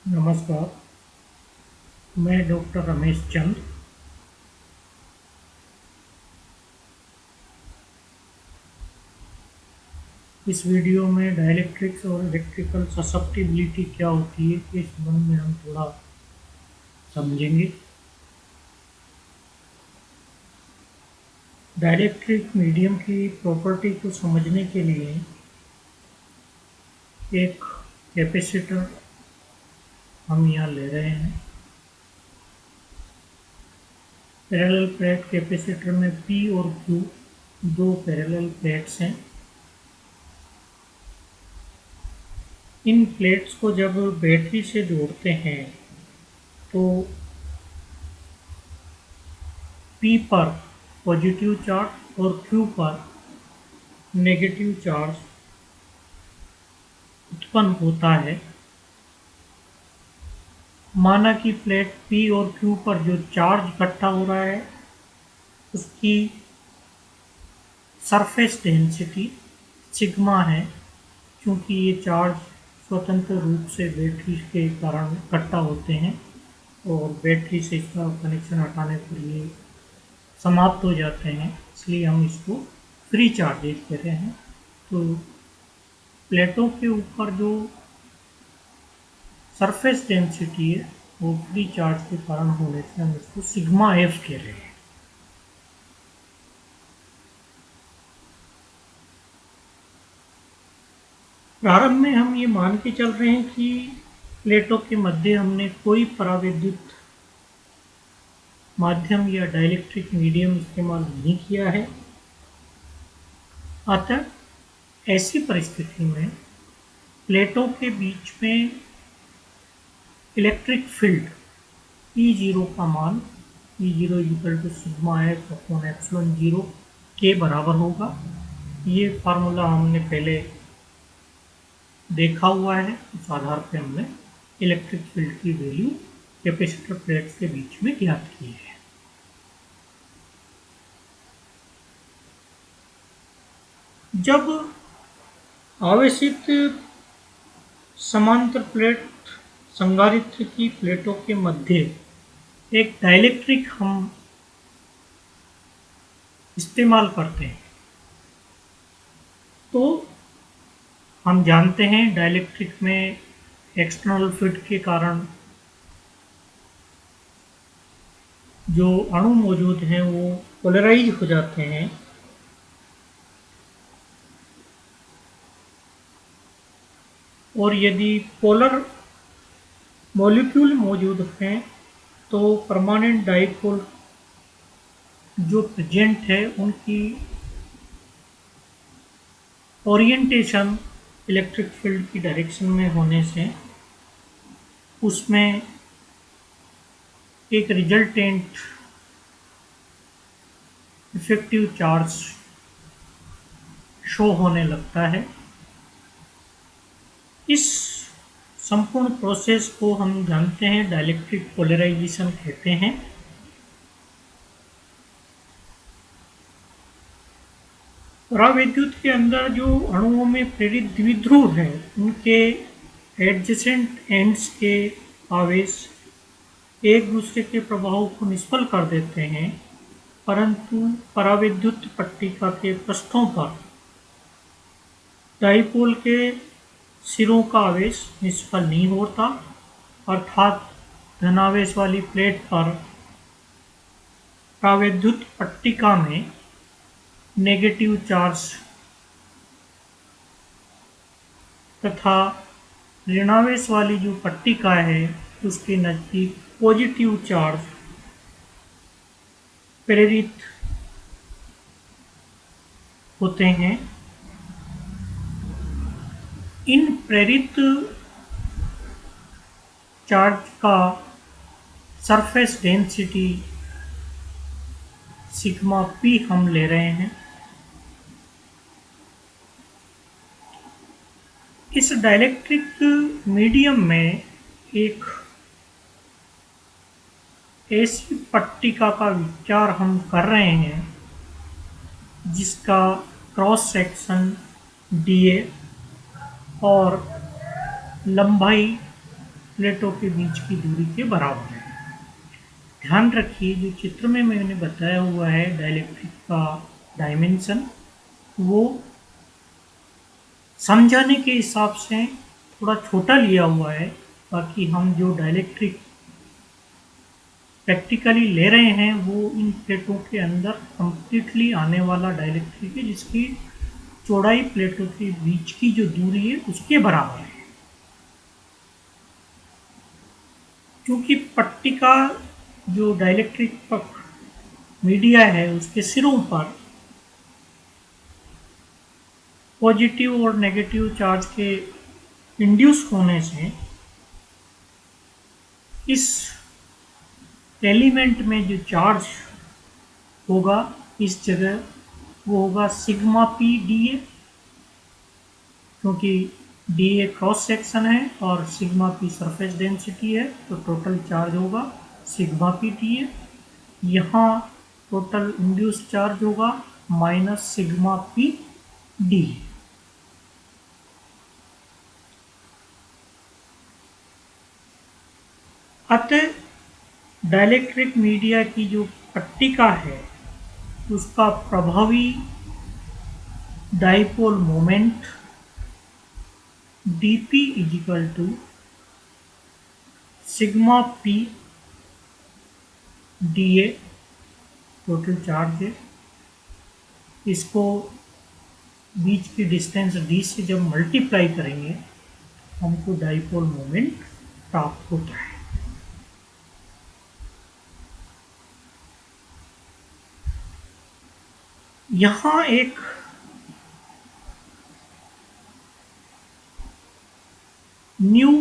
नमस्कार, मैं डॉक्टर रमेश चंद। इस वीडियो में डाइलेक्ट्रिक्स और इलेक्ट्रिकल ससेप्टिबिलिटी क्या होती है के संबंध में हम थोड़ा समझेंगे। डाइलेक्ट्रिक मीडियम की प्रॉपर्टी को समझने के लिए एक कैपेसिटर हम यहाँ ले रहे हैं। पैरेलल प्लेट कैपेसिटर में P और Q दो पैरेलल प्लेट्स हैं। इन प्लेट्स को जब बैटरी से जोड़ते हैं तो P पर पॉजिटिव चार्ज और Q पर नेगेटिव चार्ज उत्पन्न होता है। माना कि प्लेट P और Q पर जो चार्ज इकट्ठा हो रहा है उसकी सरफेस डेंसिटी सिग्मा है, क्योंकि ये चार्ज स्वतंत्र रूप से बैटरी के कारण इकट्ठा होते हैं और बैटरी से इसका कनेक्शन हटाने पर ये समाप्त हो जाते हैं, इसलिए हम इसको फ्री चार्जेज कह रहे हैं। तो प्लेटों के ऊपर जो सरफेस डेंसिटी है वो फ्री चार्ज के कारण होने से हम इसको सिग्मा एफ कह रहे हैं। प्रारंभ में हम ये मान के चल रहे हैं कि प्लेटों के मध्य हमने कोई परावैद्युत माध्यम या डाइलेक्ट्रिक मीडियम इस्तेमाल नहीं किया है। अतः ऐसी परिस्थिति में प्लेटों के बीच में इलेक्ट्रिक फील्ड E0 का मान E0 equal to sigma F upon epsilon 0 के बराबर होगा। ये फार्मूला हमने पहले देखा हुआ है, उस आधार पर हमने इलेक्ट्रिक फील्ड की वैल्यू कैपेसिटर प्लेट्स के बीच में ज्ञात की है। जब आवेशित समांतर प्लेट संधारित्र की प्लेटों के मध्य एक डाइलेक्ट्रिक हम इस्तेमाल करते हैं तो हम जानते हैं डाइलेक्ट्रिक में एक्सटर्नल फील्ड के कारण जो अणु मौजूद हैं वो पोलराइज हो जाते हैं। और यदि पोलर मॉलिक्यूल मौजूद हैं तो परमानेंट डाइपोल जो प्रेजेंट है उनकी ओरिएंटेशन इलेक्ट्रिक फील्ड की डायरेक्शन में होने से उसमें एक रिजल्टेंट इफेक्टिव चार्ज शो होने लगता है। इस संपूर्ण प्रोसेस को हम जानते हैं डाइलेक्ट्रिक पोलराइजेशन कहते हैं। परावैद्युत के अंदर जो अणुओं में प्रेरित द्विध्रुव हैं उनके एडजेसेंट एंड्स के आवेश एक दूसरे के प्रभाव को निष्फल कर देते हैं, परंतु परावैद्युत पट्टिका के पृष्ठों पर डाइपोल के सिरों का आवेश निष्फल नहीं होता, अर्थात धनावेश वाली प्लेट पर परावैद्युत पट्टिका में नेगेटिव चार्ज तथा ऋणावेश वाली जो पट्टिका है उसके नज़दीक पॉजिटिव चार्ज प्रेरित होते हैं। इन प्रेरित चार्ज का सरफेस डेंसिटी सिग्मा पी हम ले रहे हैं। इस डाइलेक्ट्रिक मीडियम में एक ऐसी पट्टिका का विचार हम कर रहे हैं जिसका क्रॉस सेक्शन dA और लंबाई प्लेटों के बीच की दूरी के बराबर है। ध्यान रखिए जो चित्र में मैंने बताया हुआ है डाइलेक्ट्रिक का डायमेंशन, वो समझाने के हिसाब से थोड़ा छोटा लिया हुआ है, ताकि हम जो डाइलेक्ट्रिक प्रैक्टिकली ले रहे हैं वो इन प्लेटों के अंदर कंप्लीटली आने वाला डाइलेक्ट्रिक है, जिसकी चौड़ाई प्लेटों के बीच की जो दूरी है उसके बराबर है। क्योंकि पट्टी का जो डाइलेक्ट्रिक मीडिया है उसके सिरों पर पॉजिटिव और नेगेटिव चार्ज के इंड्यूस होने से इस एलिमेंट में जो चार्ज होगा इस जगह वो होगा सिग्मा पी डी ए, क्योंकि डी ए क्रॉस सेक्शन है और सिग्मा पी सरफेस डेंसिटी है, तो टोटल चार्ज होगा सिग्मा पी डी ए। यहाँ टोटल इंड्यूस चार्ज होगा माइनस सिग्मा पी डी। अतः डाइलेक्ट्रिक मीडिया की जो पट्टिका है उसका प्रभावी dipole moment dp is equal to sigma P D A, total charge है। इसको बीच की डिस्टेंस d से जब मल्टीप्लाई करेंगे हमको डाइपोल मोमेंट प्राप्त होता है। यहाँ एक new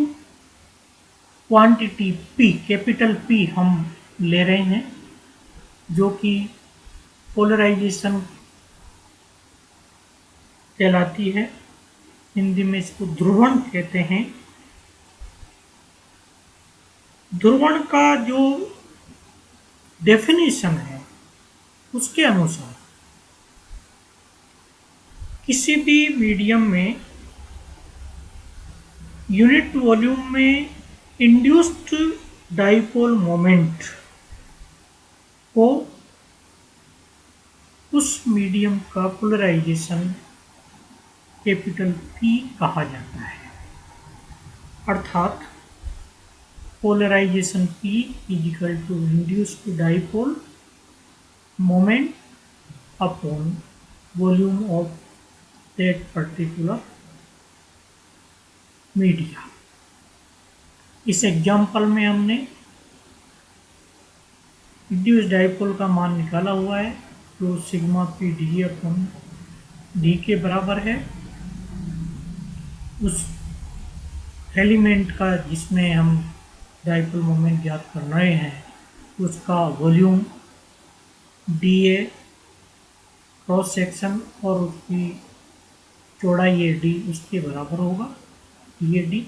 quantity P, capital P हम ले रहे हैं, जो कि पोलराइजेशन कहलाती है। हिंदी में इसको ध्रुवण कहते हैं। ध्रुवण का जो डेफिनेशन है उसके अनुसार किसी भी मीडियम में यूनिट वॉल्यूम में इंड्यूस्ड डाइपोल मोमेंट को उस मीडियम का पोलराइजेशन कैपिटल P कहा जाता है। अर्थात polarisation P is equal to induced dipole moment upon volume of that particular media. इस एग्जाम्पल में हमने इंड्यूस्ड डाइपोल का मान निकाला हुआ है, तो sigma P D upon D के बराबर है। उस एलिमेंट का जिसमें हम डाइपोल मोमेंट ज्ञात कर रहे हैं उसका volume D A cross section और उसकी चौड़ाई ए डी उसके बराबर होगा ये डी।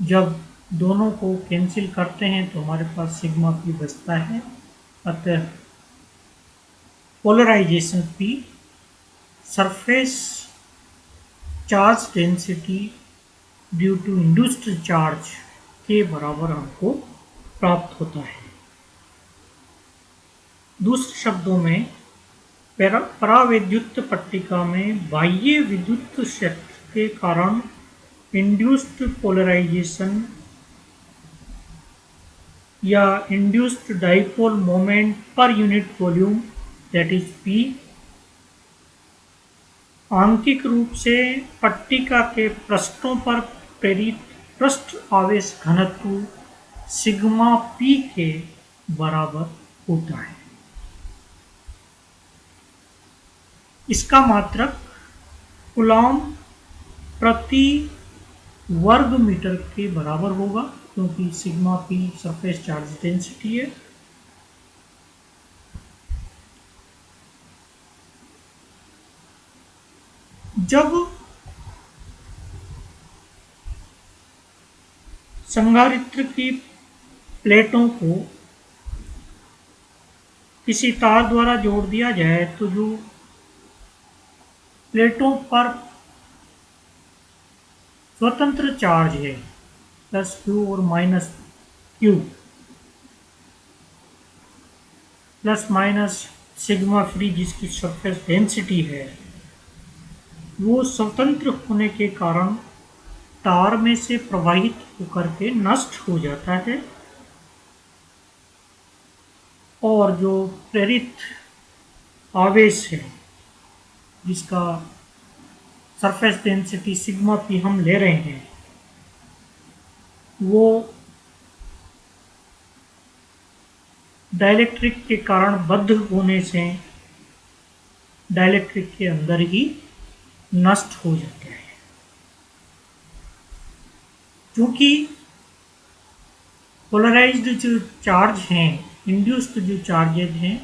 जब दोनों को कैंसिल करते हैं तो हमारे पास सिग्मा पी बचता है। अतः polarisation P surface charge density due to induced charge के बराबर हमको प्राप्त होता है। दूसरे शब्दों में परावैद्युत पट्टिका में बाह्य विद्युत क्षेत्र के कारण इंड्यूस्ड पोलराइजेशन या induced dipole moment per unit volume that is P आंकिक रूप से पट्टिका के पृष्ठों पर प्रेरित पृष्ठ आवेश घनत्व सिग्मा P के बराबर होता है। इसका मात्रक कूलॉम प्रति वर्ग मीटर के बराबर होगा, क्योंकि sigma P surface charge density है। जब संधारित्र की प्लेटों को किसी तार द्वारा जोड़ दिया जाए तो जो प्लेटों पर स्वतंत्र चार्ज है प्लस क्यू और minus Q plus minus sigma free जिसकी सरफेस डेंसिटी है वो स्वतंत्र होने के कारण तार में से प्रवाहित होकर के नष्ट हो जाता है और जो प्रेरित आवेश है जिसका सरफेस डेंसिटी सिग्मा पी हम ले रहे हैं वो डाइलेक्ट्रिक के कारण बद्ध होने से डाइलेक्ट्रिक के अंदर ही नष्ट हो जाता है। क्योंकि पोलराइज्ड जो चार्ज हैं, इंड्यूस्ड जो चार्जेज हैं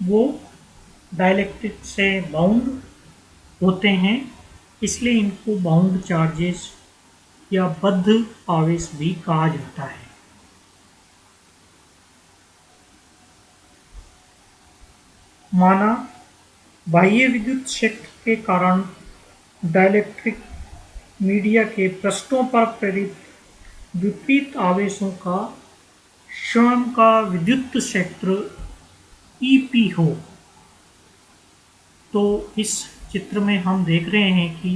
वो डाइलेक्ट्रिक से बाउंड होते हैं, इसलिए इनको बाउंड चार्जेस या बद्ध आवेश भी कहा जाता है। माना बाह्य विद्युत क्षेत्र के कारण डाइलेक्ट्रिक मीडिया के पृष्ठों पर प्रेरित विपरीत आवेशों का स्वयं का विद्युत क्षेत्र ईपी हो, तो इस चित्र में हम देख रहे हैं कि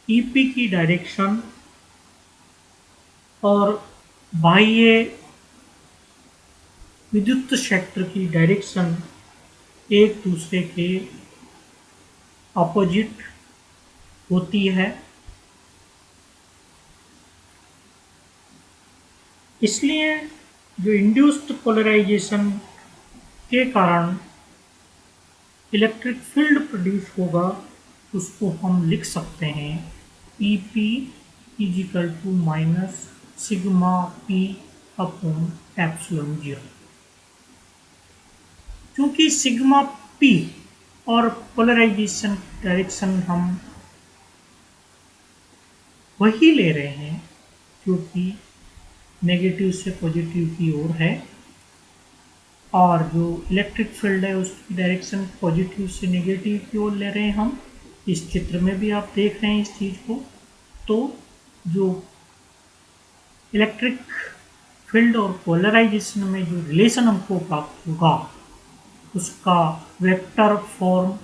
ईपी की डायरेक्शन और बाह्य विद्युत क्षेत्र की डायरेक्शन एक दूसरे के अपोजिट होती है। इसलिए जो इंड्यूस्ड पोलराइजेशन के कारण इलेक्ट्रिक फील्ड प्रोड्यूस होगा उसको हम लिख सकते हैं E P is equal to minus sigma P upon epsilon zero. क्योंकि सिग्मा पी और पोलराइजेशन डायरेक्शन हम वही ले रहे हैं क्योंकि नेगेटिव से पॉजिटिव की ओर है और जो इलेक्ट्रिक फील्ड है उसकी डायरेक्शन पॉजिटिव से नेगेटिव की ओर ले रहे हैं हम। इस चित्र में भी आप देख रहे हैं इस चीज़ को। तो जो इलेक्ट्रिक फील्ड और पोलराइजेशन में जो रिलेशन हमको प्राप्त होगा उसका vector form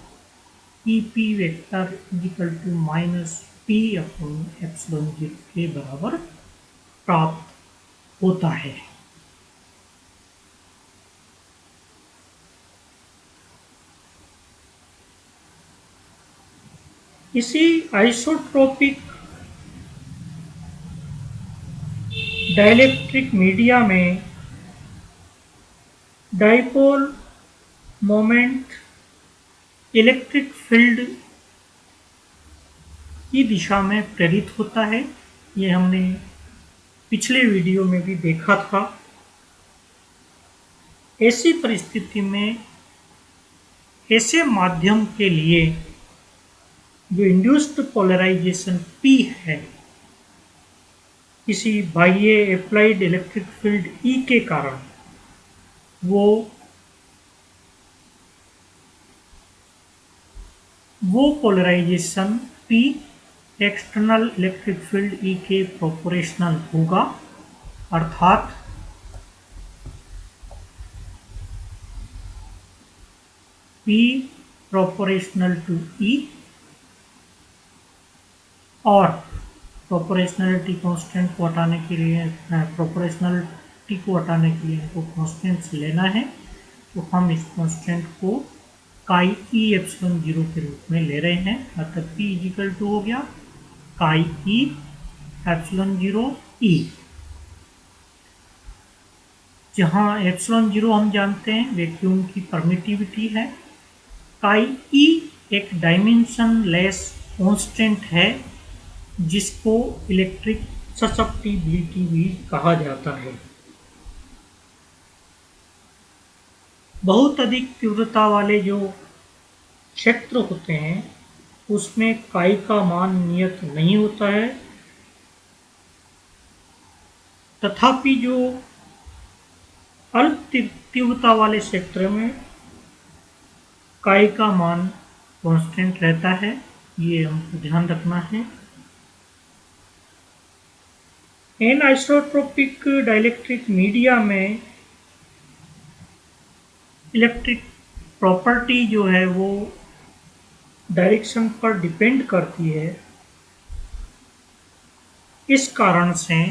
E P vector equal to minus P upon epsilon zero के बराबर प्राप्त होता है। इसी आइसोट्रोपिक डाइलेक्ट्रिक मीडिया में डाइपोल मोमेंट इलेक्ट्रिक फील्ड की दिशा में प्रेरित होता है। ये हमने पिछले वीडियो में भी देखा था। ऐसी परिस्थिति में ऐसे माध्यम के लिए जो इंड्यूस्ड पोलराइजेशन P है किसी बाह्य अप्लाइड इलेक्ट्रिक फील्ड E के कारण वो polarisation P external electric field E के प्रोपोर्शनल होगा, अर्थात P प्रोपोर्शनल टू E और प्रोपोर्शनलिटी कांस्टेंट को हटाने के लिए प्रोपोर्शनलिटी को हटाने के लिए हमको कांस्टेंट्स लेना है, तो हम इस कांस्टेंट को काई ई एप्सिलॉन जीरो के रूप में ले रहे हैं। अर्थात P इज इक्वल टू हो गया काई ई एप्सिलॉन जीरो ई, जहाँ एप्सिलॉन जीरो हम जानते हैं वैक्यूम की परमिटिविटी है। काई ई एक डायमेंशन लेस कांस्टेंट है जिसको इलेक्ट्रिक ससेप्टिबिलिटी भी कहा जाता है। बहुत अधिक तीव्रता वाले जो क्षेत्र होते हैं उसमें काई का मान नियत नहीं होता है, तथापि जो अल्प तीव्रता वाले क्षेत्र में काई का मान कांस्टेंट रहता है। ये हमको ध्यान रखना है। एनआइसोट्रोपिक डाइलेक्ट्रिक मीडिया में इलेक्ट्रिक प्रॉपर्टी जो है वो डायरेक्शन पर डिपेंड करती है। इस कारण से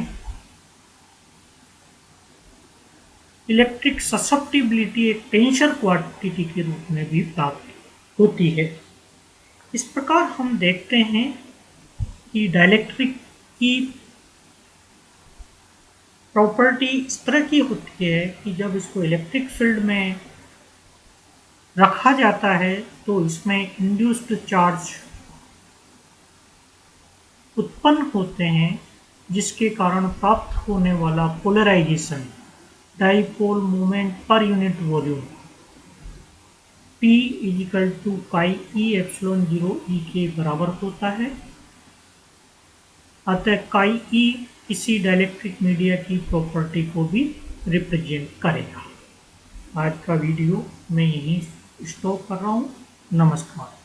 इलेक्ट्रिक ससेप्टिबिलिटी एक टेंसर क्वांटिटी के रूप में भी प्राप्त होती है। इस प्रकार हम देखते हैं कि डाइलेक्ट्रिक की प्रॉपर्टी इस तरह की होती है कि जब इसको इलेक्ट्रिक फील्ड में रखा जाता है तो इसमें इंड्यूस्ड चार्ज उत्पन्न होते हैं, जिसके कारण प्राप्त होने वाला polarisation dipole moment per unit volume P = pi E epsilon 0 E के बराबर होता है। अतः काई E किसी डाइलेक्ट्रिक मीडिया की प्रॉपर्टी को भी रिप्रेजेंट करेगा। आज का वीडियो मैं यहीं स्टॉप कर रहा हूँ। नमस्कार।